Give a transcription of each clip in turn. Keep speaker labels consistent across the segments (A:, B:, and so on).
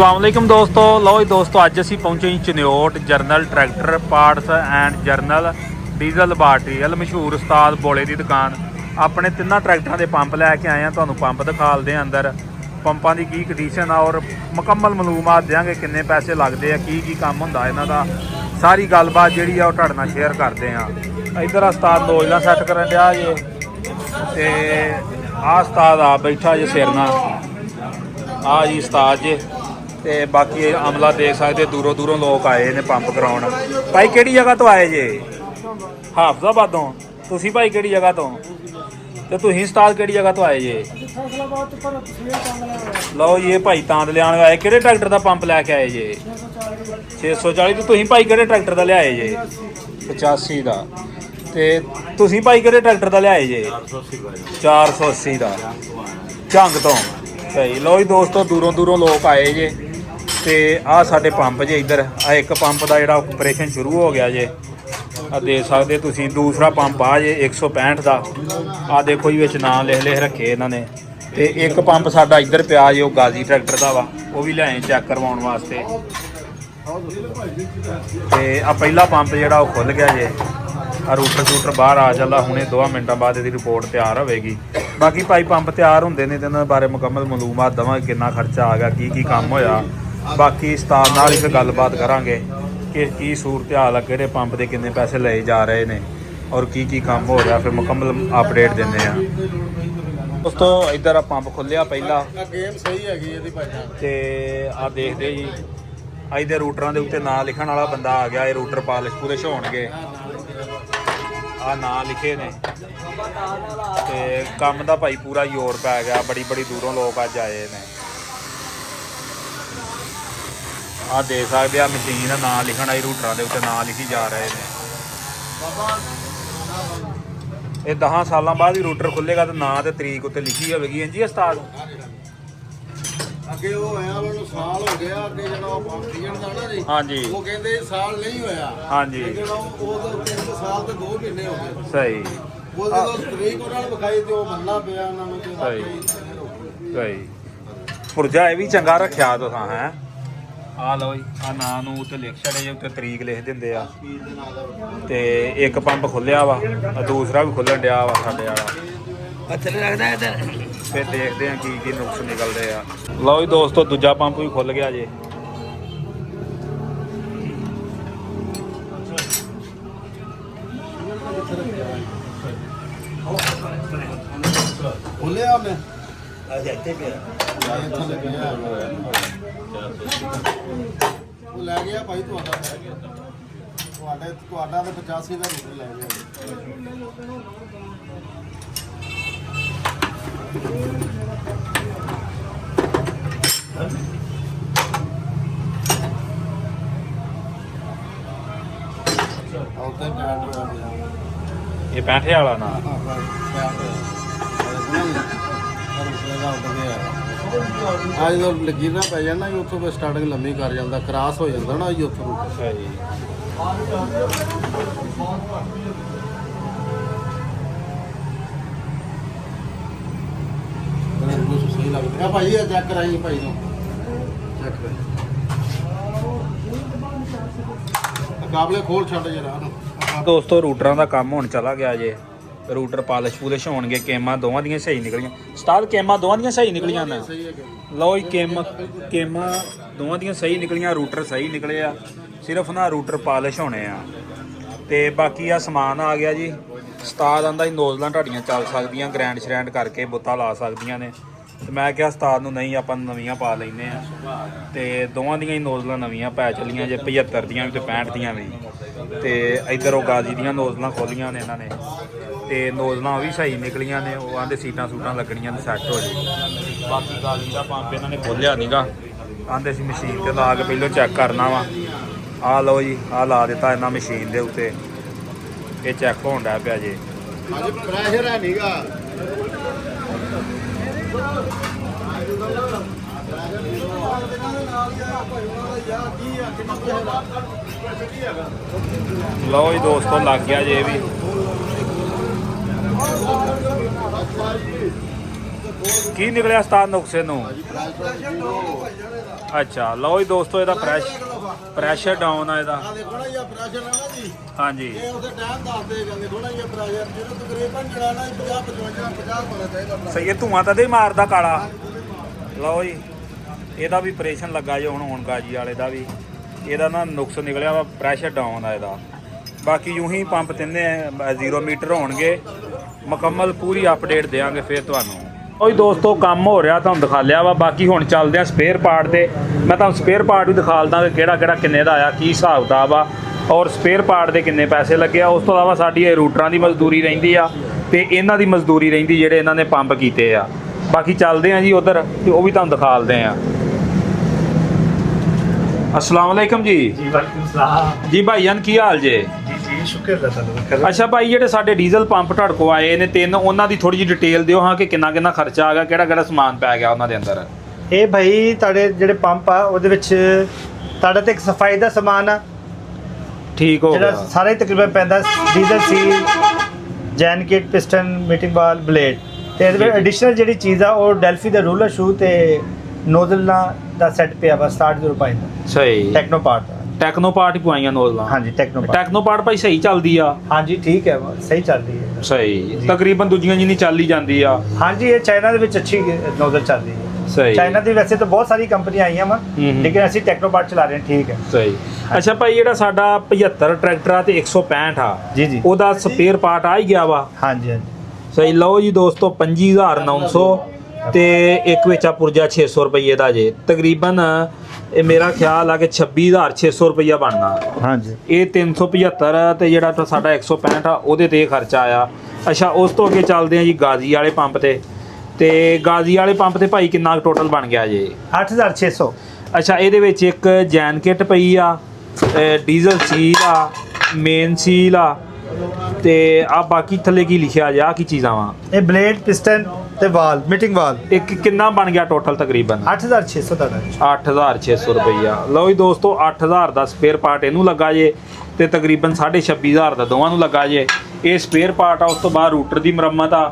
A: अस्सलामुअलैकुम दोस्तों। लो जी दोस्तों, अज असी पहुंचे Chiniot general tractor parts and general diesel laboratory अल मशहूर उस्ताद बोले की दुकान। अपने तिना ट्रैक्टरों के पंप लैके आए हैं, तुहानू पंप दिखाते हैं अंदर पंपों की की कंडीशन आ और मुकम्मल मालूमात देंगे किन्ने पैसे लगते हैं, की काम होंदा इन्हां दा, सारी गलबात जी तुहाडे नाल शेयर करते हैं। इधर उस्ताद नोजला सैट करन दिया जे ते आ उस्ताद आ बैठा जे सिरना आ जी उस्ताद जे ते बाकी अमला देख सकते दूरों दूरों लोग आए ने पंप कराउण। भाई किहड़ी जगह तो आए जे? हाफजाबादों। तुसीं भाई किहड़ी जगह तो? ते तुसीं उस्ताद किहड़ी जगह तो आए जे? लो ये भाई तांदलियां आए। किहड़े ट्रैक्टर का पंप लैके आए जे? 640। तो तुसीं भाई किहड़े ट्रैक्टर का लियाए जे? 85 का। ते तुसीं भाई किहड़े ट्रैक्टर का लियाए जे? 480 का झंग तो। सही। लो जी दोस्तों, दूरों दूरों लोग आए जे ते आ साडे पंप जे इधर आ एक पंप का जिहड़ा ऑपरेशन शुरू हो गया जे, आ देख सकते तुसीं। दूसरा पंप आ जे 165 का, आ देखो जी विच नाम लिख रखे इन्होंने। ते एक पंप साडा इधर पिया जे, वो गाजी ट्रैक्टर का वा, वो भी लियाए चैक करवाउण वास्ते। ते आ पहला पंप जिहड़ा वो खुल गया जे, आ रूटर शूटर बाहर आ चला, हुणे 2 मिनटां बाद इसकी रिपोर्ट तैयार होगी। बाकी भाई पंप तैयार होंदे ने ते इन्हां बारे मुकम्मल मालूमात देवांगे, कितना खर्चा आ गया, की काम होया। बाकी उस्ताद नाल ही गलबात करांगे कि की सूरत हाल है, किहड़े पंप के किन्ने पैसे लए जा रहे हैं और की काम हो रहा, फिर मुकम्मल अपडेट देने आ। दोस्तों इधर आ पंप खुलिया पहला
B: गेम सही है
A: ते आ देखते जी अज दे रूटरां दे उत्ते नाम लिखण वाला बंदा आ गया। ये रूटर पालिश पुलिश होणगे, आ नाम लिखे ने ते काम दा भाई पूरा जोर पै गया। बड़ी बड़ी दूरों लोग अज आए ने। आ देख सकते आ मशीन का नाम लिखण आई, रूटरां दे उत्ते नाम लिखी जा रहे हैं। ये 10 सालों बाद ही रूटर खुलेगा तो ना तो तरीक उत्ते लिखी होगी। जी उस्ताद
B: ਅੱਗੇ ਉਹ ਆਇਆ ਉਹਨੂੰ ਸਾਲ ਹੋ ਗਿਆ, ਅੱਗੇ ਜਿਹੜਾ ਉਹ ਪੰਪ ਸੀਜ਼ਨ ਦਾ ਨਾ ਜੀ,
A: ਹਾਂਜੀ
B: ਉਹ ਕਹਿੰਦੇ ਸਾਲ ਨਹੀਂ ਹੋਇਆ।
A: ਹਾਂਜੀ
B: ਜਿਹੜਾ ਉਹ 3 ਸਾਲ ਤੇ 2 ਮਹੀਨੇ ਹੋ ਗਏ।
A: ਸਹੀ।
B: ਉਹ ਜਦੋਂ ਤਰੀਕ ਉਹਨਾਂ ਨੂੰ ਵਿਖਾਈ ਤੇ ਉਹ ਮੰਨਣਾ ਪਿਆ ਉਹਨਾਂ ਨੂੰ ਤੇ
A: ਸਹੀ। ਪੁਰਜਾ ਇਹ ਵੀ ਚੰਗਾ ਰੱਖਿਆ ਤੁਸਾਂ ਹੈ। ਆ ਲਓ ਜੀ, ਆ ਨਾਂ ਨੂੰ ਉੱਤੇ ਲਿਖ ਛੜੇ ਜੇ, ਉੱਤੇ ਤਰੀਕ ਲਿਖ ਦਿੰਦੇ ਆ। ਤੇ ਇੱਕ ਪੰਪ ਖੁੱਲਿਆ ਵਾ, ਦੂਸਰਾ ਵੀ ਖੁੱਲਣ ਡਿਆ ਵਾ ਸਾਡੇ ਵਾਲਾ।
B: ਅੱਛਾ ਲੱਗਦਾ ਇਧਰ।
A: ਫਿਰ ਦੇਖਦੇ ਆ ਕੀ ਨੁਕਸ ਨਿਕਲਦੇ ਆ। ਲਓ ਜੀ ਦੋਸਤੋ, ਦੂਜਾ ਪੰਪ ਵੀ ਖੁੱਲ ਗਿਆ ਜੇ।
B: ਖੁੱਲਿਆ ਮੈਂ ਅੱਜ ਇੱਥੇ ਪਿਆ ਉਹ ਲੈ ਗਿਆ ਭਾਈ, ਤੁਹਾਡਾ ਤਾਂ 85 ਦਾ ਰੂਟ ਲੈ ਗਿਆ।
A: ਇਹ 65 ਵਾਲਾ ਨਾ
B: ਅੱਜ ਜਦੋਂ ਲਕੀਰਾਂ ਪੈ ਜਾਣ ਨਾ ਜੀ, ਉੱਥੋਂ ਫਿਰ ਸਟਾਰਟਿੰਗ ਲੰਮੀ ਕਰ ਜਾਂਦਾ, ਕ੍ਰਾਸ ਹੋ ਜਾਂਦਾ ਨਾ ਜੀ ਉੱਥੋਂ।
A: ਸਹੀ।
B: ਸਹੀ ਲੱਗਦਾ ਭਾਈ, ਇਹ ਚੈੱਕ ਕਰਾਈ ਭਾਈ ਨੂੰ, ਚੈੱਕ ਕਰਾਈ ਕਾਬਲੇ ਖੋਲ ਛੱਡ ਜਰਾ ਨੂੰ।
A: ਦੋਸਤੋ ਰੂਟਰਾਂ ਦਾ ਕੰਮ ਹੁਣ ਚਲਾ ਗਿਆ ਜੇ, रूटर पालिश पुलिश होणगे। केमा दोवां दियां सही निकलियां उस्ताद, केमा दोवां दियां सही निकलियां ना। लो जी केमा दोवां दियां सही निकलियां, रूटर सही निकले आ, सिर्फ ना रूटर पालिश होने आ। ते बाकी आ समान आ गया जी। उस्ताद आंदा नोजलां तुहाडियां चल सकदियां, ग्रैंड श्रैंड करके बुत्ता ला सकदियां ने। ते मैं कहा उस्ताद नूं नहीं, आपां नवीआं पा लैने आ। ते दोवां दियां ही नोजलां नवीआं पै चलियां जे, 75 दियां भी ते 65 दियां भी। ते इधर वो गाजी दियां नोजलां खोलियां ने इन्हां ने, ते नोजलां भी सही निकलियां ने। वो आंदे सीटां सूटां लगनियां ने सैट हो जाए। बाकी गाजी का पंप इन्हां ने खोलिया नीगा, आंदे सी मशीन ते ला के पहलों चैक करना वा। आ लो जी, आ ला दिता इन्हां मशीन दे उत्ते, ये चैक होण डै पिया जे।
B: ਅੱਜ ਪ੍ਰੈਸ਼ਰ ਹੈ ਨੀਗਾ।
A: लो जी दोस्तों, लग गया जे भी। ਕੀ ਨਿਕਲਿਆ ਉਸਤਾਦ ਨੁਕਸੇ ਨੂੰ? ਅੱਛਾ ਲਓ ਜੀ ਦੋਸਤੋ, ਇਹਦਾ ਪ੍ਰੈਸ਼ਰ ਡਾਊਨ ਆ ਇਹਦਾ।
B: ਆ ਦੇਖੋ ਨਾ ਇਹ ਪ੍ਰੈਸ਼ਰ ਆ ਨਾ ਜੀ,
A: ਹਾਂਜੀ
B: ਇਹ ਉਹਦੇ ਟਾਈਮ ਦੱਸਦੇ ਜਾਂਦੇ ਥੋੜਾ ਜਿਹਾ ਪ੍ਰੈਸ਼ਰ ਜਿਹੜਾ ਤਕਰੀਬਨ ਜਿਹੜਾ ਨਾ 50 55 50 ਹੋਣਾ ਚਾਹੀਦਾ।
A: ਸਹੀ ਹੈ, ਧੂਆਂ ਤਾਂ ਦੇ ਮਾਰਦਾ ਕਾਲਾ। ਲਓ ਜੀ ਇਹਦਾ ਵੀ ਆਪਰੇਸ਼ਨ ਲੱਗਾ ਜੀ ਹੁਣ ਗਾਜੀ ਵਾਲੇ ਦਾ ਵੀ। ਇਹਦਾ ਨਾ ਨੁਕਸ ਨਿਕਲਿਆ ਵਾ, ਪ੍ਰੈਸ਼ਰ ਡਾਊਨ ਆ ਇਹਦਾ। ਬਾਕੀ यूं ਹੀ ਪੰਪ ਤਿੰਨੇ 0 ਮੀਟਰ ਹੋਣਗੇ, ਮੁਕੰਮਲ ਪੂਰੀ ਅਪਡੇਟ ਦੇਵਾਂਗੇ ਫਿਰ ਤੁਹਾਨੂੰ। ਉਹ ਦੋਸਤੋ ਕੰਮ ਹੋ ਰਿਹਾ, ਤੁਹਾਨੂੰ ਦਿਖਾ ਲਿਆ ਵਾ। ਬਾਕੀ ਹੁਣ ਚੱਲਦੇ ਆ ਸਪੇਅਰ ਪਾਰਟ ਤੇ। ਮੈਂ ਤੁਹਾਨੂੰ ਸਪੇਅਰ ਪਾਰਟ ਵੀ ਦਿਖਾ ਲਦਾ ਕਿ ਕਿਹੜਾ ਕਿੰਨੇ ਦਾ ਆਇਆ, ਕੀ ਹਿਸਾਬ ਕਿਤਾਬ ਆ, ਔਰ ਸਪੇਅਰ ਪਾਰਟ ਦੇ ਕਿੰਨੇ ਪੈਸੇ ਲੱਗੇ ਆ। ਉਸ ਤੋਂ ਇਲਾਵਾ ਸਾਡੀ ਇਹ ਰੂਟਰਾਂ ਦੀ ਮਜ਼ਦੂਰੀ ਰਹਿੰਦੀ ਆ ਤੇ ਇਹਨਾਂ ਦੀ ਮਜ਼ਦੂਰੀ ਰਹਿੰਦੀ ਜਿਹੜੇ ਇਹਨਾਂ ਨੇ ਪੰਪ ਕੀਤੇ ਆ। ਬਾਕੀ ਚੱਲਦੇ ਆ ਜੀ ਉਧਰ ਤੇ ਉਹ ਵੀ ਤੁਹਾਨੂੰ ਦਿਖਾ ਲਦੇ ਆ। अस्सलाम वालेकुम जी।
C: वालेकुम सलाम
A: जी भाईजान की हाल जे?
C: जी शुक्र अल्लाह ताला।
A: ਅੱਛਾ ਭਾਈ, ਜਿਹੜੇ ਸਾਡੇ ਡੀਜ਼ਲ ਪੰਪ ਤੁਹਾਡੇ ਕੋਲ ਆਏ ਨੇ 3, ਉਹਨਾਂ ਦੀ ਥੋੜੀ ਜਿਹੀ ਡਿਟੇਲ ਦਿਓ ਹਾਂ ਕਿ ਕਿੰਨਾ ਖਰਚਾ ਆ ਗਿਆ, ਕਿਹੜਾ ਸਮਾਨ ਪੈ ਗਿਆ ਉਹਨਾਂ ਦੇ ਅੰਦਰ।
C: ਇਹ ਭਾਈ ਤੁਹਾਡੇ ਜਿਹੜੇ ਪੰਪ ਆ ਉਹਦੇ ਵਿੱਚ ਤੁਹਾਡਾ ਤੇ ਇੱਕ ਸਫਾਈ ਦਾ ਸਮਾਨ ਆ
A: ਠੀਕ ਹੋ
C: ਜਿਹੜਾ
A: ਗਿਆ।
C: ਸਾਰਾ ਹੀ ਤਕਰੀਬਨ ਪੈਂਦਾ, ਡੀਜ਼ਲ ਸੀਲ, ਜੈਨ ਕਿਟ, ਪਿਸਟਨ, ਮੀਟਿੰਗ ਬਾਲ, ਬਲੇਡ ਤੇ ਇਹਦੇ ਵਿੱਚ ਐਡੀਸ਼ਨਲ ਜਿਹੜੀ ਚੀਜ਼ ਆ ਉਹ ਡੈਲਫੀ ਦਾ ਰੂਲਰ ਸ਼ੂ ਤੇ ਨੋਜ਼ਲ ਦਾ ਸੈੱਟ ਪਿਆ ਵਾ 60 ਰੁਪਏ ਦਾ।
A: ਸਹੀ
C: ਟੈਕਨੋ ਪਾਰਟ।
A: ਟੈਕਨੋ ਪਾਰਟ ਹੀ ਪਵਾਈਆਂ ਨੋਜ਼ਲਾਂ।
C: ਹਾਂਜੀ ਟੈਕਨੋ ਪਾਰਟ।
A: ਟੈਕਨੋ ਪਾਰਟ ਭਾਈ ਸਹੀ ਚੱਲਦੀ ਆ?
C: ਹਾਂਜੀ ਠੀਕ ਹੈ, ਸਹੀ ਚੱਲ ਰਹੀ ਹੈ।
A: ਸਹੀ, ਤਕਰੀਬਨ ਦੂਜੀਆਂ ਜਿੰਨੀ ਚੱਲ ਹੀ ਜਾਂਦੀ ਆ।
C: ਹਾਂਜੀ ਇਹ ਚਾਈਨਾ ਦੇ ਵਿੱਚ ਅੱਛੀ ਨੋਜ਼ਲ ਚੱਲ ਰਹੀ ਹੈ।
A: ਸਹੀ।
C: ਚਾਈਨਾ ਦੀ ਵੈਸੇ ਤਾਂ ਬਹੁਤ ਸਾਰੀ ਕੰਪਨੀਆਂ ਆਈਆਂ ਵਾ, ਲੇਕਿਨ ਅਸੀਂ ਟੈਕਨੋ ਪਾਰਟ ਚਲਾ ਰਹੇ ਹਾਂ। ਠੀਕ ਹੈ
A: ਸਹੀ। ਅੱਛਾ ਭਾਈ, ਜਿਹੜਾ ਸਾਡਾ 75 ਟਰੈਕਟਰ ਆ ਤੇ 165 ਆ
C: ਜੀ
A: ਉਹਦਾ ਸਪੇਅਰ ਪਾਰਟ ਆ ਹੀ ਗਿਆ ਵਾ?
C: ਹਾਂਜੀ ਹਾਂਜੀ।
A: ਸਹੀ। ਲਓ ਜੀ ਦੋਸਤੋ, 25900 ਤੇ ਇੱਕ ਵਿੱਚ ਆ ਪੁਰਜਾ 600 ਰੁਪਏ ਦਾ ਜੇ। ਤਕਰੀਬਨ ਇਹ ਮੇਰਾ ਖਿਆਲ ਆ ਕਿ 26600 ਰੁਪਇਆ ਬਣਨਾ।
C: ਹਾਂਜੀ
A: ਇਹ 375 ਤੇ ਜਿਹੜਾ ਸਾਡਾ 165 ਆ ਉਹਦੇ ਤੇ ਖਰਚਾ ਆਇਆ। ਅੱਛਾ ਉਸ ਤੋਂ ਅੱਗੇ ਚੱਲਦੇ ਆ ਜੀ ਗਾਜ਼ੀ ਵਾਲੇ ਪੰਪ ਤੇ ਗਾਜ਼ੀ ਵਾਲੇ ਪੰਪ ਤੇ ਭਾਈ ਕਿੰਨਾ ਟੋਟਲ ਬਣ ਗਿਆ ਜੇ?
C: 8600।
A: ਅੱਛਾ ਇਹਦੇ ਵਿੱਚ ਇੱਕ ਜੈਨ ਕਿਟ ਪਈ ਆ, ਡੀਜ਼ਲ ਸੀਲ ਆ, ਮੇਨ ਸੀਲ ਆ ਤੇ ਆ ਬਾਕੀ ਥੱਲੇ ਕੀ ਲਿਖਿਆ ਜਾ ਕੀ ਚੀਜ਼ਾਂ ਵਾ?
C: ਇਹ ਬਲੇਡ, ਪਿਸਟਨ ਤੇ ਵਾਲ, ਮੀਟਿੰਗ ਵਾਲ।
A: ਇੱਕ ਕਿੰਨਾ ਬਣ ਗਿਆ ਟੋਟਲ? ਤਕਰੀਬਨ
C: 8600 ਦਾ।
A: 8600 ਰੁਪਈਆ। ਲਓ ਜੀ ਦੋਸਤੋ, 8000 ਦਾ ਸਪੇਅਰ ਪਾਰਟ ਇਹਨੂੰ ਲੱਗਾ ਜੇ ਤੇ ਤਕਰੀਬਨ 26500 ਦਾ ਦੋਵਾਂ ਨੂੰ ਲੱਗਾ ਜੇ। ਇਹ ਸਪੇਅਰ ਪਾਰਟ ਆ। ਉਸ ਤੋਂ ਬਾਅਦ ਰੂਟਰ ਦੀ ਮੁਰੰਮਤ ਆ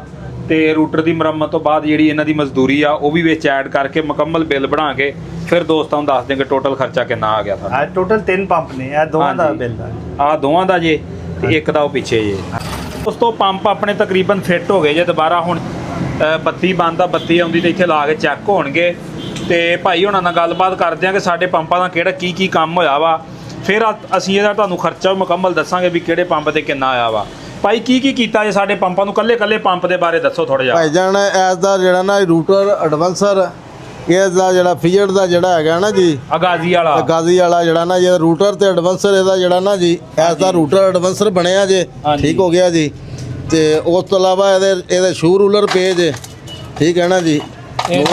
A: ਤੇ ਰੂਟਰ ਦੀ ਮੁਰੰਮਤ ਤੋਂ ਬਾਅਦ ਜਿਹੜੀ ਇਹਨਾਂ ਦੀ ਮਜ਼ਦੂਰੀ ਆ ਉਹ ਵੀ ਵਿੱਚ ਐਡ ਕਰਕੇ ਮੁਕੰਮਲ ਬਿੱਲ ਬਣਾ ਕੇ ਫਿਰ ਦੋਸਤਾਂ ਨੂੰ ਦੱਸ ਦੇਂਗੇ ਟੋਟਲ ਖਰਚਾ ਕਿੰਨਾ ਆ ਗਿਆ ਸਾਡਾ।
C: ਟੋਟਲ 3 ਪੰਪ ਨੇ, ਇਹ ਦੋਵਾਂ ਦਾ ਬਿੱਲ ਆ।
A: ਦੋਵਾਂ ਦਾ ਜੇ ਤੇ ਇੱਕ ਦਾ ਉਹ ਪਿੱਛੇ ਜੇ। ਉਸ ਤੋਂ ਪੰਪ ਆਪਣੇ ਤਕਰੀਬਨ ਫਿੱਟ ਹੋ ਗਏ ਜੇ। ਦੁਬਾਰਾ ਹੁਣ ਬੱਤੀ ਬੰਦ ਆ, ਬੱਤੀ ਆਉਂਦੀ ਤੇ ਇੱਥੇ ਲਾ ਕੇ ਚੈੱਕ ਹੋਣਗੇ ਤੇ ਭਾਈ ਹੁਣਾਂ ਨਾਲ ਗੱਲਬਾਤ ਕਰਦੇ ਆ ਕਿ ਸਾਡੇ ਪੰਪਾਂ ਦਾ ਕਿਹੜਾ ਕੀ ਕੰਮ ਹੋਇਆ ਵਾ। ਫਿਰ ਅਸੀਂ ਇਹਦਾ ਤੁਹਾਨੂੰ ਖਰਚਾ ਮੁਕੰਮਲ ਦੱਸਾਂਗੇ ਵੀ ਕਿਹੜੇ ਪੰਪ ਤੇ ਕਿੰਨਾ ਆਇਆ ਵਾ। ਭਾਈ ਕੀ ਕੀਤਾ ਜੇ ਸਾਡੇ ਪੰਪਾਂ ਨੂੰ? ਕੱਲੇ ਪੰਪ ਦੇ ਬਾਰੇ ਦੱਸੋ ਥੋੜਾ ਜਿਹਾ।
B: ਭਾਈ ਜਾਨ ਐਸ ਦਾ ਜਿਹੜਾ ਨਾ ਰੂਟਰ ਐਡਵਾਂਸਰ, ਇਸ ਦਾ ਜਿਹੜਾ ਫੀਅਰ ਦਾ ਜਿਹੜਾ ਹੈਗਾ ਨਾ ਜੀ,
A: ਗਾਜ਼ੀ ਵਾਲਾ
B: ਜਿਹੜਾ ਨਾ ਇਹ ਰੂਟਰ ਤੇ ਐਡਵਾਂਸਰ ਇਹਦਾ ਜਿਹੜਾ ਨਾ ਜੀ, ਐਸ ਦਾ ਰੂਟਰ ਐਡਵਾਂਸਰ ਬਣਿਆ ਜੇ। ਠੀਕ ਹੋ ਗਿਆ ਜੀ। ਤੇ ਉਸ ਤੋਂ ਇਲਾਵਾ ਇਹਦੇ ਸ਼ੂ ਰੂਲਰ ਪੇਜ, ਠੀਕ ਹੈ ਨਾ ਜੀ।
A: ਇਹ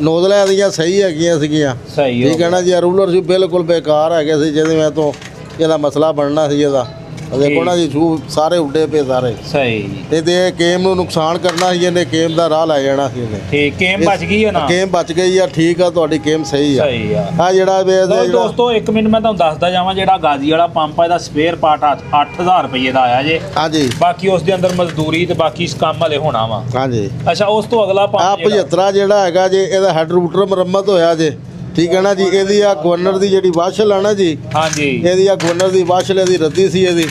B: ਨੋਜ਼ਲਾਂ ਇਹਦੀਆਂ ਸਹੀ ਹੈਗੀਆਂ ਸੀਗੀਆਂ।
A: ਸਹੀ
B: ਠੀਕ ਹੈ ਨਾ ਜੀ। ਰੂਲਰ ਸ਼ੂ ਬਿਲਕੁਲ ਬੇਕਾਰ ਹੈਗੇ ਸੀ, ਜਿਹਦੇ ਮੈਂ ਤੋਂ ਇਹਦਾ ਮਸਲਾ ਬਣਨਾ ਸੀ ਇਹਦਾ। ਦੇਖੋ ਨਾ ਜੀ, ਸ਼ੂ ਸਾਰੇ ਉੱਡੇ ਪਏ ਸਾਰੇ।
A: ਸਹੀ।
B: ਤੇ ਕੇਮ ਨੂੰ ਨੁਕਸਾਨ ਕਰਨਾ ਸੀ ਇਹਨੇ, ਕੇਮ ਦਾ ਰਾਹ ਲੈ ਜਾਣਾ ਸੀ ਇਹਨੇ।
A: ਠੀਕ, ਕੇਮ ਬਚ ਗਈ ਹੈ ਨਾ?
B: ਕੇਮ ਬਚ ਗਈ ਆ। ਠੀਕ ਆ, ਤੁਹਾਡੀ ਕੇਮ ਸਹੀ ਆ।
A: ਸਹੀ ਆ।
B: ਆ ਜਿਹੜਾ
A: ਦੋਸਤੋ 1 ਮਿੰਟ ਮੈਂ ਤੁਹਾਨੂੰ ਦੱਸਦਾ ਜਾਵਾਂ, ਜਿਹੜਾ ਗਾਜ਼ੀ ਵਾਲਾ ਪੰਪ ਆ ਇਹਦਾ ਸਪੇਅਰ ਪਾਰਟ 8000 ਰੁਪਏ ਦਾ ਆਇਆ ਜੇ।
B: ਹਾਂਜੀ।
A: ਬਾਕੀ ਉਸ ਦੇ ਅੰਦਰ ਮਜ਼ਦੂਰੀ ਤੇ ਬਾਕੀ ਇਸ ਕੰਮ ਹਲੇ ਹੋਣਾ ਵਾ।
B: ਹਾਂਜੀ।
A: ਅੱਛਾ ਉਸ ਤੋਂ ਅਗਲਾ
B: ਆ
A: ਪੰਪ
B: 75 ਜਿਹੜਾ ਹੈਗਾ ਜੇ, ਇਹਦਾ ਹੈਡ ਰੂਟਰ ਮੁਰੰਮਤ ਹੋਇਆ ਜੇ। ਠੀਕ ਹੈ ਨਾ ਜੀ। ਇਹਦੀ ਆ ਗਵਰਨਰ ਦੀ ਜਿਹੜੀ ਵਾਸ਼ਲ ਆ ਨਾ ਜੀ,
A: ਹਾਂਜੀ,
B: ਇਹਦੀ ਆ ਗਵਰਨਰ ਦੀ ਵਾਸ਼ਲ ਇਹਦੀ ਰੱਦੀ ਸੀ ਇਹਦੀ।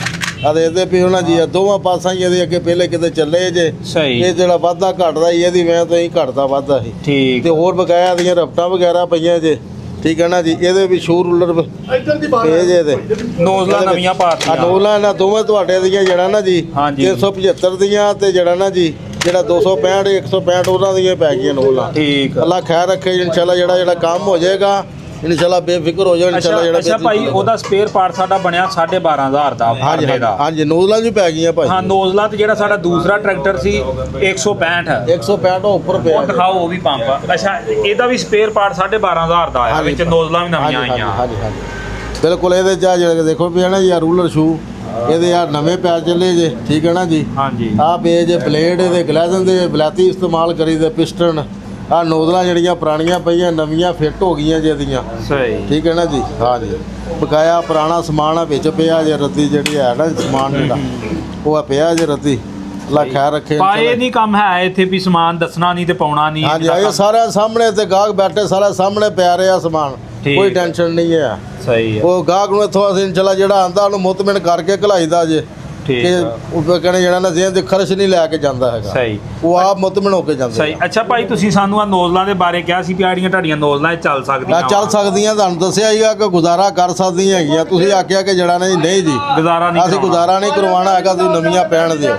B: ਇਹਦੇ ਵੀ ਹੋਣਾ ਜੀ, ਦੋਵਾਂ ਪਾਸਾਂ ਹੀ ਇਹਦੇ ਅੱਗੇ ਪਹਿਲੇ ਕਿਤੇ ਚੱਲੇ ਜੇ।
A: ਸਹੀ।
B: ਇਹ ਜਿਹੜਾ ਵਾਧਾ ਘਟਦਾ ਹੀ ਇਹਦੀ ਮੈਂ ਤਾਂ ਹੀ ਘਟਦਾ ਵਾਧਾ ਸੀ।
A: ਠੀਕ।
B: ਤੇ ਹੋਰ ਬਕਾਇਆ ਦੀਆਂ ਰਫਟਾਂ ਵਗੈਰਾ ਪਈਆਂ ਜੇ। ਠੀਕ ਹੈ ਨਾ ਜੀ। ਇਹਦੇ ਵੀ ਸ਼ੂ ਰੂਲਰ ਪੇਜ ਇਹਦੇ,
A: ਨੋਜ਼ਲਾਂ ਨਵੀਆਂ ਪਾਤੀਆਂ।
B: ਨੋਜ਼ਲਾਂ ਇਹਨਾਂ ਦੋਵੇਂ ਤੁਹਾਡੇ ਦੀਆਂ ਜਿਹੜਾ ਨਾ ਜੀ 375 ਦੀਆਂ ਤੇ ਜਿਹੜਾ ਨਾ ਜੀ ਜਿਹੜਾ 265 165 ਉਹਨਾਂ ਦੀਆਂ ਪੈ ਗਈਆਂ ਨੋਜ਼ਲਾਂ। ਠੀਕ। ਅੱਲਾ ਖੈਰ ਰੱਖੇ ਇਨਸ਼ਾਅੱਲਾ। ਜਿਹੜਾ ਕੰਮ ਹੋ ਜਾਏਗਾ ਇਨਸ਼ਾਅੱਲਾ, ਬੇਫਿਕਰ ਹੋ ਜਾਓ ਇਨਸ਼ਾਅੱਲਾ। ਜਿਹੜਾ
A: ਅੱਛਾ ਭਾਈ, ਉਹਦਾ ਸਪੇਅਰ ਪਾਰਟ ਸਾਡਾ ਬਣਿਆ 12500 ਦਾ।
B: ਹਾਂਜੀ ਨੋਜ਼ਲਾਂ ਵੀ ਪੈ ਗਈਆਂ ਭਾਈ।
A: ਹਾਂ ਨੋਜ਼ਲਾਂ ਤੇ ਜਿਹੜਾ ਸਾਡਾ ਦੂਸਰਾ ਟਰੈਕਟਰ ਸੀ 165
B: ਉੱਪਰ ਪਿਆ।
A: ਉਹ ਦਿਖਾਓ ਉਹ ਵੀ ਪੰਪ। ਅੱਛਾ ਇਹਦਾ ਵੀ ਸਪੇਅਰ ਪਾਰਟ 12500 ਦਾ ਆਇਆ, ਵਿੱਚ ਨੋਜ਼ਲਾਂ ਵੀ ਨਵੀਆਂ ਆਈਆਂ।
B: ਹਾਂਜੀ ਬਿਲਕੁਲ। ਇਹਦੇ ਚ ਜਿਹੜਾ ਦੇਖੋ ਵੀ ਹੈ ਨਾ ਜੀ, ਰੂਲਰ ਸ਼ੂ ਇਹਦੇ ਆ ਨਵੇਂ ਪੈ ਚੱਲੇ ਜੇ। ਠੀਕ ਹੈ ਨਾ ਜੀ। ਹਾਂਜੀ। ਆ ਪੇਜ ਬਲੇਡ ਇਹਦੇ ਗਲੈਜ਼ਨ ਦੇ ਬਲੈਤੀ ਇਸਤੇਮਾਲ ਕਰੀਦੇ, ਪਿਸਟਨ। ਆ ਨੋਜ਼ਲਾਂ ਜਿਹੜੀਆਂ ਪੁਰਾਣੀਆਂ ਪਈਆਂ ਨਵੀਆਂ ਫਿੱਟ ਹੋ ਗਈਆਂ ਜੇ ਇਹਦੀਆਂ। ਸਹੀ। ਠੀਕ ਹੈ ਨਾ ਜੀ। ਹਾਂ ਜੀ। ਬਕਾਇਆ ਪੁਰਾਣਾ ਸਮਾਨ ਆ ਵਿੱਚ ਪਿਆ ਜੇ, ਰੱਦੀ ਜਿਹੜੀ ਹੈ ਨਾ ਸਮਾਨ ਜਿਹੜਾ ਉਹ ਆ ਪਿਆ ਜੇ ਰੱਦੀ। ਅੱਲਾ ਖੈਰ ਰੱਖੇ
A: ਪਾਏ ਨਹੀਂ ਕੰਮ ਹੈ ਇੱਥੇ ਵੀ ਸਮਾਨ ਦੱਸਣਾ ਨਹੀਂ ਤੇ ਪਾਉਣਾ ਨਹੀਂ।
B: ਹਾਂਜੀ ਇਹ ਸਾਰਾ ਸਾਹਮਣੇ ਤੇ ਗਾਹਕ ਬੈਠੇ ਸਾਰਾ ਸਾਹਮਣੇ ਪਿਆ ਰਿਹਾ ਸਮਾਨ, ਕੋਈ ਟੈਨਸ਼ਨ ਨਹੀਂ ਹੈ।
A: ਸਹੀ ਹੈ।
B: ਉਹ ਗਾਹਕ ਨੂੰ ਇੱਥੋਂ ਅਸੀਂ ਇੰਸ਼ਾਅੱਲਾ ਜਿਹੜਾ ਆਂਦਾ ਉਹਨੂੰ ਮੁਤਮਿਨ ਕਰਕੇ ਘਲਾਈਦਾ ਜੇ ਕਿ ਉਹ ਕਹਿੰਦੇ ਜਿਹੜਾ ਨਾ ਜ਼ੇਨ ਦੇ ਖਰਚ ਨਹੀਂ ਲੈ ਕੇ ਜਾਂਦਾ ਹੈਗਾ।
A: ਸਹੀ।
B: ਉਹ ਆਪ ਮੁਤਮਿਨ ਹੋ ਕੇ ਜਾਂਦੇ।
A: ਸਹੀ। ਅੱਛਾ ਭਾਈ ਤੁਸੀਂ ਸਾਨੂੰ ਆ ਨੋਜ਼ਲਾਂ ਦੇ ਬਾਰੇ ਕਿਹਾ ਸੀ ਕਿ ਆੜੀਆਂ ਢਾਡੀਆਂ ਨੋਜ਼ਲਾਂ ਇਹ ਚੱਲ ਸਕਦੀਆਂ?
B: ਚੱਲ ਸਕਦੀਆਂ, ਤੁਹਾਨੂੰ ਦੱਸਿਆ ਹੀਗਾ ਕਿ ਗੁਜ਼ਾਰਾ ਕਰ ਸਕਦੀਆਂ ਹੈਗੀਆਂ। ਤੁਸੀਂ ਆਖਿਆ ਕਿ ਜਿਹੜਾ ਨਾ ਜੀ ਨਹੀਂ ਜੀ
A: ਗੁਜ਼ਾਰਾ ਨਹੀਂ,
B: ਅਸੀਂ ਗੁਜ਼ਾਰਾ ਨਹੀਂ ਕਰਵਾਉਣਾ ਹੈਗਾ, ਤੁਸੀਂ ਨਵੀਆਂ ਪੈਣ ਦਿਓ।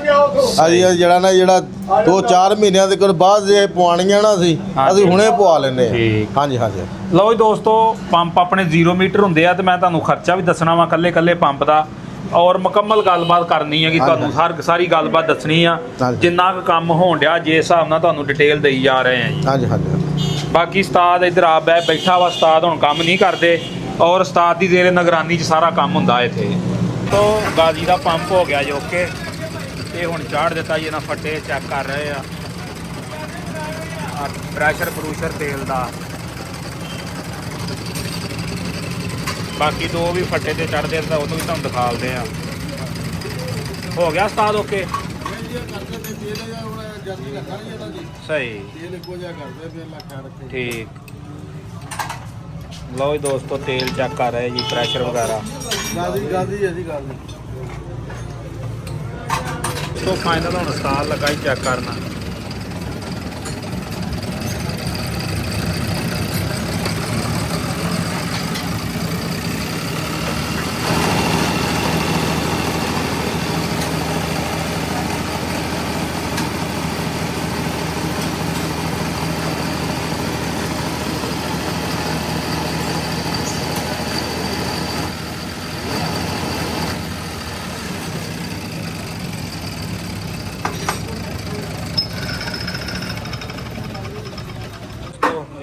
B: ਅਸੀਂ ਜਿਹੜਾ ਨਾ ਜਿਹੜਾ 2-4 ਮਹੀਨਿਆਂ ਦੇ ਕੋਲ ਬਾਅਦ ਜੇ ਪਵਾਉਣੀਆਂ ਨਾ ਅਸੀਂ ਹੁਣੇ ਪਵਾ ਲੈਂਦੇ ਹਾਂ। ਹਾਂਜੀ ਹਾਂਜੀ।
A: ਲਓ ਜੀ ਦੋਸਤੋ, ਪੰਪ ਆਪਣੇ 0 ਮੀਟਰ ਹੁੰਦੇ ਆ ਤੇ ਮੈਂ ਤੁਹਾਨੂੰ ਖਰਚਾ ਵੀ ਦੱਸਣਾ ਵਾ ਕੱਲੇ ਪੰਪ ਦਾ, ਔਰ ਮੁਕੰਮਲ ਗੱਲਬਾਤ ਕਰਨੀ ਹੈ ਕਿ ਤੁਹਾਨੂੰ ਸਾਰੀ ਗੱਲਬਾਤ ਦੱਸਣੀ ਆ ਜਿੰਨਾ ਕੁ ਕੰਮ ਹੋਣ ਡਿਆ ਜੇ ਹਿਸਾਬ ਨਾਲ ਤੁਹਾਨੂੰ ਡਿਟੇਲ ਦੇਈ ਜਾ ਰਹੇ ਆ ਜੀ।
B: ਹਾਂਜੀ ਹਾਂਜੀ।
A: ਬਾਕੀ ਉਸਤਾਦ ਇੱਧਰ ਆ ਬੈਠਾ ਵਾ, ਉਸਤਾਦ ਹੁਣ ਕੰਮ ਨਹੀਂ ਕਰਦੇ ਔਰ ਉਸਤਾਦ ਦੀ ਜ਼ੇਰੇ ਨਿਗਰਾਨੀ 'ਚ ਸਾਰਾ ਕੰਮ ਹੁੰਦਾ ਇੱਥੇ। ਤੋ ਗਾਜ਼ੀ ਦਾ ਪੰਪ ਹੋ ਗਿਆ ਜੀ ਓਕੇ, ਇਹ ਹੁਣ ਚਾੜ ਦਿੱਤਾ ਜੀ ਇਹਨਾਂ ਫੱਟੇ ਚੈੱਕ ਕਰ ਰਹੇ ਆ ਪ੍ਰੈਸ਼ਰ ਤੇਲ ਦਾ। ਬਾਕੀ 2 ਵੀ ਫੱਟੇ ਤੇ ਚੜਦੇ ਤਾਂ ਉਹਨੂੰ ਵੀ ਤੁਹਾਨੂੰ ਦਿਖਾਲਦੇ ਆ। ਹੋ ਗਿਆ ਉਸਤਾਦ ਓਕੇ? ਸਹੀ ਠੀਕ। ਲਓ ਜੀ ਦੋਸਤੋ, ਤੇਲ ਚੈੱਕ ਕਰ ਰਹੇ ਜੀ, ਪ੍ਰੈਸ਼ਰ ਵਗੈਰਾ ਤੋਂ ਫਾਈਨਲ ਹੁਣ ਉਸਤਾਦ ਲੱਗਾ ਹੀ ਚੈੱਕ ਕਰਨਾ।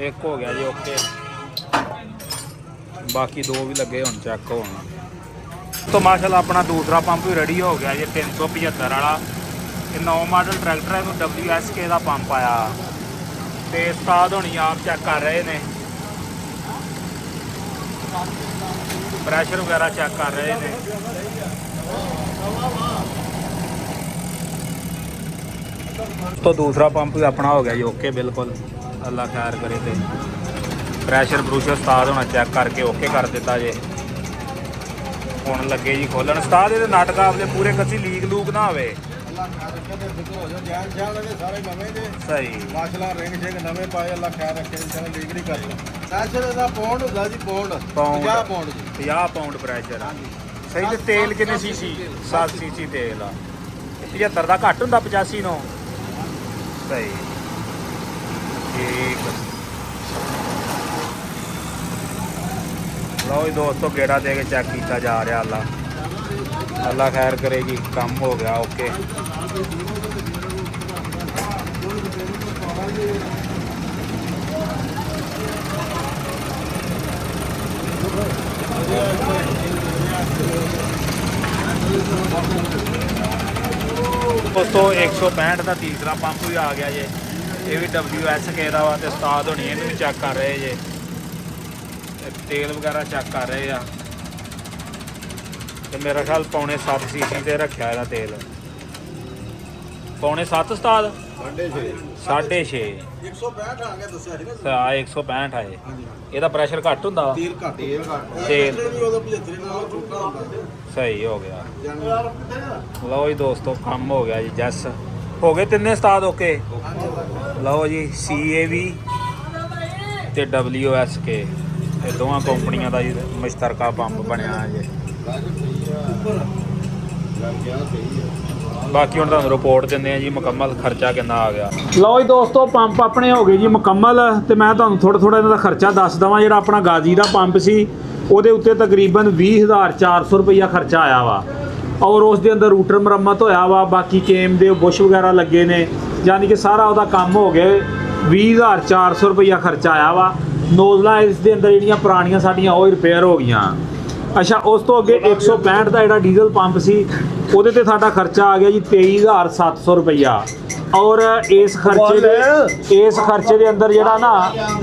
A: ਇੱਕ ਹੋ ਗਿਆ ਜੀ ਓਕੇ, ਬਾਕੀ 2 ਵੀ ਲੱਗੇ ਹੁਣ ਚੈੱਕ ਹੋਣ। ਤੋਂ ਮਾਸ਼ਾਅੱਲਾ ਆਪਣਾ ਦੂਸਰਾ ਪੰਪ ਵੀ ਰੈਡੀ ਹੋ ਗਿਆ ਜੀ 375 ਵਾਲਾ। ਇਹ 9 ਮਾਡਲ ਟਰੈਕਟਰ ਹੈ, ਇਹਨੂੰ WSK ਦਾ ਪੰਪ ਆਇਆ ਤੇ ਉਸਤਾਦ ਹੋਣੀ ਆਪ ਚੈੱਕ ਕਰ ਰਹੇ ਨੇ, ਪ੍ਰੈਸ਼ਰ ਵਗੈਰਾ ਚੈੱਕ ਕਰ ਰਹੇ ਨੇ। ਤੋਂ ਦੂਸਰਾ ਪੰਪ ਵੀ ਆਪਣਾ ਹੋ ਗਿਆ ਜੀ ਓਕੇ ਬਿਲਕੁਲ, ਅੱਲਾ ਖੈਰ ਕਰੇ। ਤੇ ਪ੍ਰੈਸ਼ਰ ਉਸਤਾਦ ਹੋਣਾ ਚੈੱਕ ਕਰਕੇ ਓਕੇ ਕਰ ਦਿੱਤਾ ਜੇ। ਹੁਣ ਲੱਗੇ ਜੀ ਖੋਲਣ ਉਸਤਾਦ, ਇਹਦੇ ਨਟ ਕਾਬਲੇ ਪੂਰੇ ਕੱਚੀ ਲੀਕ ਲੂਕ ਨਾ ਹੋਵੇ। ਸਹੀ
B: ਮਾਸ਼ਾਅੱਲਾ ਰਿੰਗ ਸ਼ਿੰਗ ਨਵੇਂ ਪਾਏ, ਅੱਲਾ ਖੈਰ ਰੱਖੇ, ਇਨਸ਼ਾਅੱਲਾ ਲੀਕ ਨਹੀਂ ਕਰਦਾ। ਪ੍ਰੈਸ਼ਰ ਦਾ ਪਾਉਂਡ ਹੁੰਦਾ ਜੀ, ਪਾਉਂਡ 50
A: ਪਾਉਂਡ ਪ੍ਰੈਸ਼ਰ। ਸਹੀ। ਤੇ ਤੇਲ ਕਿੰਨੇ ਸੀਸੀ? 7 ਸੀਸੀ ਤੇਲ ਆ। 75 ਦਾ ਘੱਟ ਹੁੰਦਾ 85 ਨੂੰ। ਸਹੀ ਠੀਕ। ਲਓ ਜੀ ਦੋਸਤੋ, ਗੇੜਾ ਦੇ ਕੇ ਚੈੱਕ ਕੀਤਾ ਜਾ ਰਿਹਾ। ਅੱਲਾ ਖੈਰ ਕਰੇ ਜੀ, ਕੰਮ ਹੋ ਗਿਆ ਓਕੇ। ਦੋਸਤੋ 165 ਦਾ ਤੀਸਰਾ ਪੰਪ ਵੀ ਆ ਗਿਆ ਜੇ, ਇਹ ਵੀ WSK ਦਾ ਵਾ ਤੇ ਉਸਤਾਦ ਹੋਣੀ ਇਹਨੂੰ ਵੀ ਚੈੱਕ ਕਰ ਰਹੇ ਜੇ, ਤੇਲ ਵਗੈਰਾ ਚੈੱਕ ਕਰ ਰਹੇ ਆ। ਤੇ ਮੇਰਾ ਖਿਆਲ ਪੌਣੇ 7 ਸੀਸੀ ਤੇ ਰੱਖਿਆ ਇਹਦਾ ਤੇਲ। ਪੌਣੇ 7 ਉਸਤਾਦ? 6.5
B: 165 ਆ ਗਿਆ ਦੱਸਿਆ ਸੀ ਨਾ।
A: 165 ਆਏ। ਇਹਦਾ ਪ੍ਰੈਸ਼ਰ ਘੱਟ ਹੁੰਦਾ? ਤੇਲ
B: ਘੱਟ
A: ਤੇਲ
B: ਉਹਦਾ 75 ਨਾਲ ਛੋਟਾ ਹੁੰਦਾ।
A: ਸਹੀ ਹੋ ਗਿਆ। ਲਓ ਜੀ ਦੋਸਤੋ, ਕੰਮ ਹੋ ਗਿਆ ਜੀ ਜੈਸ। ਹੋ ਗਏ ਤਿੰਨੇ ਉਸਤਾਦ ਓਕੇ। ਲਓ ਜੀ CAV ਤੇ WSK, ਇਹ ਦੋਵਾਂ ਕੰਪਨੀਆਂ ਦਾ ਜੀ ਮੁਸ਼ਤਰਕਾ ਪੰਪ ਬਣਿਆ ਜੀ। ਬਾਕੀ ਹੁਣ ਤੁਹਾਨੂੰ ਰਿਪੋਰਟ ਦਿੰਦੇ ਆ ਜੀ ਮੁਕੰਮਲ ਖਰਚਾ ਕਿੰਨਾ ਆ ਗਿਆ। ਲਓ ਜੀ ਦੋਸਤੋ, ਪੰਪ ਆਪਣੇ ਹੋ ਗਏ ਜੀ ਮੁਕੰਮਲ ਤੇ ਮੈਂ ਤੁਹਾਨੂੰ ਥੋੜਾ ਇਹਨਾਂ ਦਾ ਖਰਚਾ ਦੱਸ ਦਵਾਂ। ਜਿਹੜਾ ਆਪਣਾ ਗਾਜ਼ੀ ਦਾ ਪੰਪ ਸੀ ਉਹਦੇ ਉੱਤੇ ਤਕਰੀਬਨ 20,400 ਰੁਪਈਆ ਖਰਚਾ ਆਇਆ ਵਾ, ਔਰ ਉਸ ਦੇ ਅੰਦਰ ਰੂਟਰ ਮੁਰੰਮਤ ਹੋਇਆ ਵਾ, ਬਾਕੀ ਕੇਮ ਦੇ ਬੁਸ਼ ਵਗੈਰਾ ਲੱਗੇ ਨੇ, ਯਾਨੀ ਕਿ ਸਾਰਾ ਉਹਦਾ ਕੰਮ ਹੋ ਗਿਆ। 20,400 ਰੁਪਈਆ ਖਰਚਾ ਆਇਆ ਵਾ। ਨੋਜ਼ਲਾਂ ਇਸ ਦੇ ਅੰਦਰ ਜਿਹੜੀਆਂ ਪੁਰਾਣੀਆਂ ਸਾਡੀਆਂ ਉਹ ਰਿਪੇਅਰ ਹੋ ਗਈਆਂ। ਅੱਛਾ, ਉਸ ਤੋਂ ਅੱਗੇ 165 ਦਾ ਜਿਹੜਾ ਡੀਜ਼ਲ ਪੰਪ ਸੀ ਉਹਦੇ ਤੇ ਸਾਡਾ ਖਰਚਾ ਆ ਗਿਆ ਜੀ 23,700 ਰੁਪਈਆ, ਔਰ ਇਸ ਖਰਚੇ ਦੇ ਅੰਦਰ ਜਿਹੜਾ ਨਾ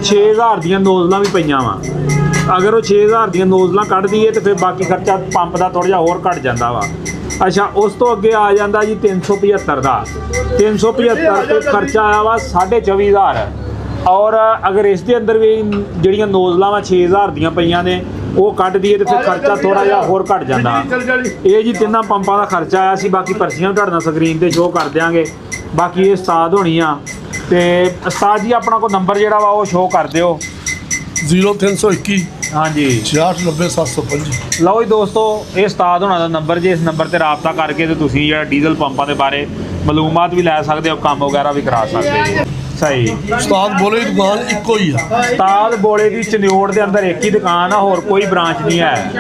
A: 6,000 ਦੀਆਂ ਨੋਜ਼ਲਾਂ ਵੀ ਪਈਆਂ ਵਾ। ਅਗਰ ਉਹ 6,000 ਦੀਆਂ ਨੋਜ਼ਲਾਂ ਕੱਢ ਦਈਏ ਤੇ ਫਿਰ ਬਾਕੀ ਖਰਚਾ ਪੰਪ ਦਾ ਥੋੜਾ ਜਿਹਾ ਹੋਰ ਘਟ ਜਾਂਦਾ ਵਾ। ਅੱਛਾ ਉਸ ਤੋਂ ਅੱਗੇ ਆ ਜਾਂਦਾ ਜੀ 375 ਦਾ 375 ਤੇ ਖਰਚਾ ਆਇਆ ਵਾ 24,500 ਔਰ ਅਗਰ ਇਸ ਦੇ ਅੰਦਰ ਵੀ ਜਿਹੜੀਆਂ ਨੋਜ਼ਲਾਂ ਵਾ 6,000 ਦੀਆਂ ਪਈਆਂ ਨੇ ਉਹ ਕੱਢ ਦਈਏ ਤੇ ਫਿਰ ਖਰਚਾ ਥੋੜਾ ਜਿਹਾ ਹੋਰ ਘਟ ਜਾਂਦਾ। ਇਹ ਜੀ ਤਿੰਨਾਂ ਪੰਪਾਂ ਦਾ ਖਰਚਾ ਆਇਆ ਸੀ। ਬਾਕੀ ਪਰਚੀਆਂ ਵੀ ਤੁਹਾਡੇ ਨਾਲ ਸਕਰੀਨ ਤੇ ਸ਼ੋਅ ਕਰ ਦਿਆਂਗੇ। ਬਾਕੀ ਇਹ ਉਸਤਾਦ ਹੋਣੀ ਆ ਤੇ ਉਸਤਾਦ ਜੀ ਆਪਣਾ ਕੋਈ ਨੰਬਰ ਜਿਹੜਾ ਵਾ ਉਹ ਸ਼ੋਅ ਕਰ ਦਿਓ।
D: 0321
A: ਹਾਂਜੀ
D: 6990
A: ਲਓ ਜੀ ਦੋਸਤੋ, ਇਹ ਉਸਤਾਦ ਹੋਣਾ ਦਾ ਨੰਬਰ ਜੇ। ਇਸ ਨੰਬਰ ਤੇ ਰਾਬਤਾ ਕਰਕੇ ਤੇ ਤੁਸੀਂ ਜਿਹੜਾ ਡੀਜ਼ਲ ਪੰਪਾਂ ਦੇ ਬਾਰੇ ਮਾਲੂਮਾਤ ਵੀ ਲੈ ਸਕਦੇ ਹੋ, ਕੰਮ ਵਗੈਰਾ ਵੀ ਕਰਾ ਸਕਦੇ ਹੋ। ਸਹੀ।
D: ਉਸਤਾਦ ਬੋਲੇ ਦੀ ਦੁਕਾਨ ਇੱਕੋ ਹੀ ਆ।
A: ਉਸਤਾਦ ਬੋਲੇ ਦੀ ਚਨਿਓੜ ਦੇ ਅੰਦਰ ਇੱਕ ਹੀ ਦੁਕਾਨ ਆ, ਹੋਰ ਕੋਈ ਬ੍ਰਾਂਚ ਨਹੀਂ ਹੈ।